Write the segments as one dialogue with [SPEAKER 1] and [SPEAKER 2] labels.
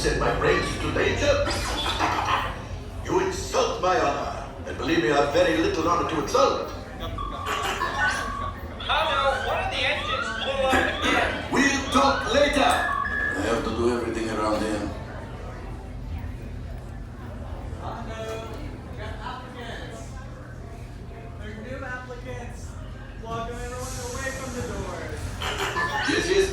[SPEAKER 1] send my brains to danger? You insult my honor. And believe me, I have very little honor to insult.
[SPEAKER 2] Oh no, one of the engines blew up again.
[SPEAKER 1] We'll talk later. I have to do everything around here. Yes.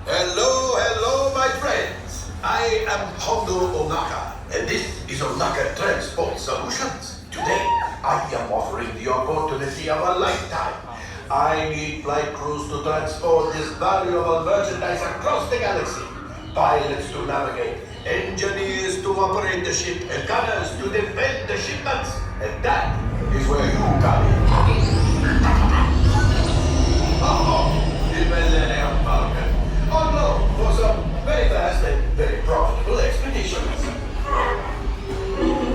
[SPEAKER 1] Hello, my friends. I am Hondo Onaka, and this is Onaka Transport Solutions. Today, I am offering the opportunity of a lifetime. I need flight crews to transport this valuable merchandise across the galaxy. Pilots to navigate, engineers to operate the ship, and gunners to defend the shipments. And that is where you come in. On loan for some very fast and very profitable expeditions.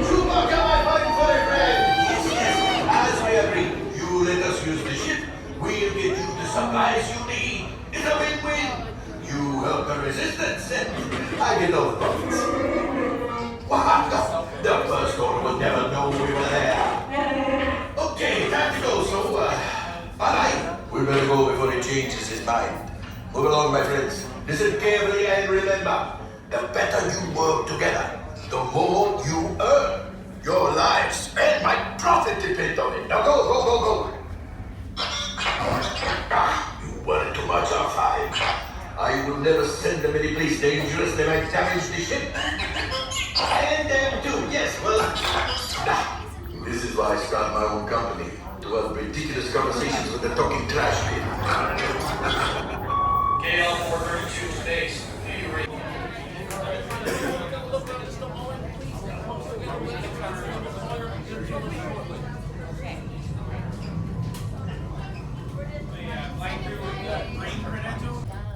[SPEAKER 1] Chewbacca, my fine furry friend! Yes. As we agreed, you let us use the ship, we'll get you the supplies you need. It's a win-win. You help the resistance, and I get all the profits. Wow, the first order will never know we were there. Okay, time to go, so, alright. We better go before he changes his mind. Move along, my friends. Listen carefully and remember, the better you work together, the more you earn. Your lives and my profit depend on it. Now go. You worry too much, R5. I will never send them any place dangerous. They might damage the ship. And them too, yes, well, this is why I start my own company. To have ridiculous conversations with the talking trash bin.
[SPEAKER 2] KL 432 space.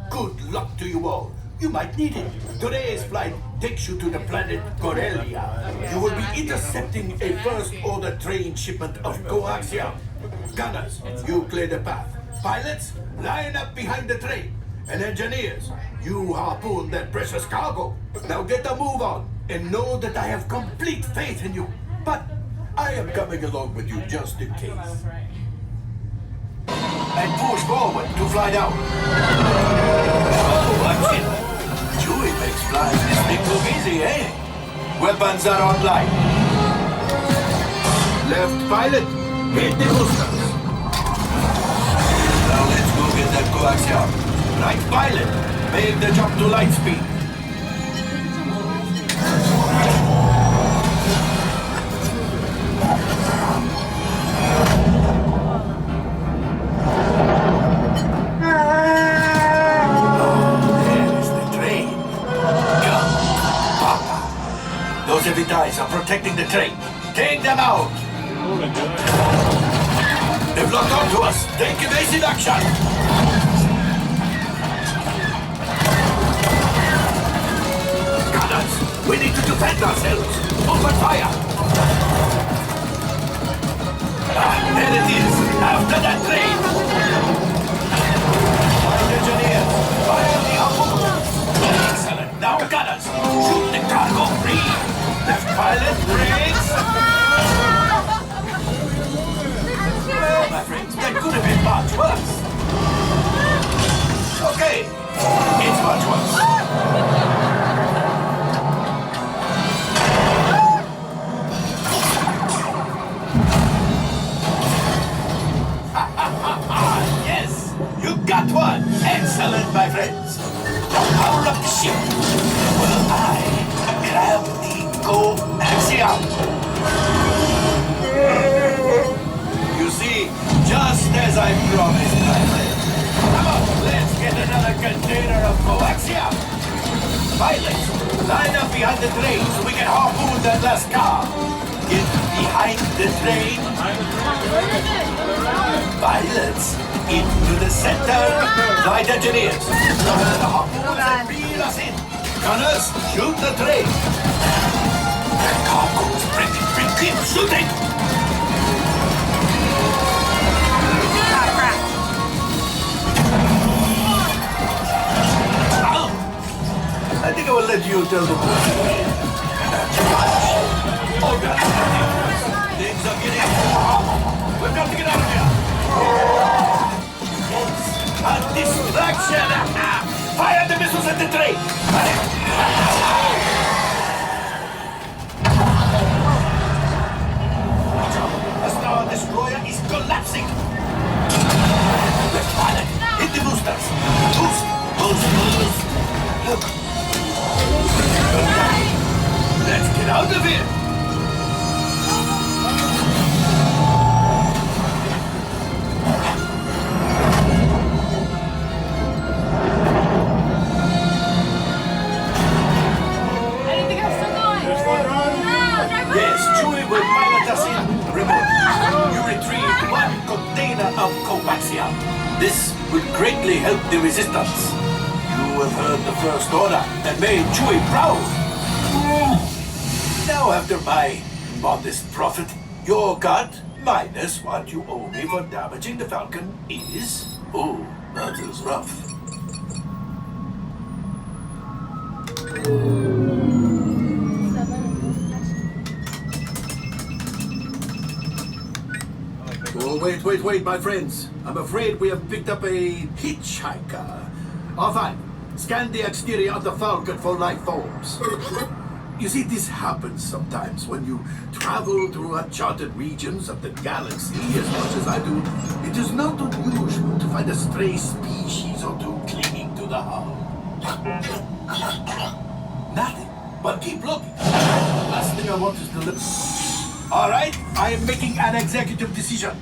[SPEAKER 1] Good luck to you all. You might need it. Today's flight takes you to the planet Corellia. You will be intercepting a first-order train shipment of coaxium. Gunners, you clear the path. Pilots, line up behind the train. And engineers, you harpoon that precious cargo. Now get a move on and know that I have complete faith in you. But I am coming along with you just in case. And push forward to fly down. Oh, watch it! Chewie makes flying this thing look easy, eh? Weapons are online. Left pilot, hit the boosters. Now let's go get that coaxium. Right pilot, make the jump to light speed. Those heavy ties are protecting the train. Take them out! They've locked onto us. Take evasive action! Gunners, we need to defend ourselves. Open fire! There it is! After that train! Fire engineers! Fire the harpoon! Excellent! Now gunners, shoot the cargo free! Left pilot, brakes! Well, my friends, that could have been much worse. Okay, it's much worse. Yes, you got one. Excellent, my friends. Power up the ship. Well, I grab the coaxium. You see, just as I promised, my friend. Come on, let's get another container of coaxium. Pilots, line up behind the train so we can harpoon that last car. Get behind the train. Pilots, into the center. Flight engineers, the harpoons and reel us in. Gunners, shoot the train. That cargo's breaking. Keep shooting. I think I will let you
[SPEAKER 3] tell the truth. Oh, God. Things are getting hot. We've got to get out of here. It's a distraction. Fire the missiles at the train. The Star Destroyer is collapsing. Left pilot, hit the boosters. Boost, boost, boost. Let's get out of here.
[SPEAKER 4] Anything else to go?
[SPEAKER 3] Yes, Chewie will pilot us in. Remote. You retrieve one container of Kawaiian. This will greatly help the resistance. You have heard the First Order and made Chewie proud. Now, after my modest profit, your cut, minus what you owe me for damaging the Falcon, is... Oh, that is rough. Oh, wait, my friends. I'm afraid we have picked up a hitchhiker. Oh, fine. Scan the exterior of the Falcon for life forms. You see, this happens sometimes when you travel through uncharted regions of the galaxy as much as I do. It is not unusual to find a stray species or two clinging to the hull. Nothing, but keep looking. Last thing I want is to look. All right, I am making an executive decision.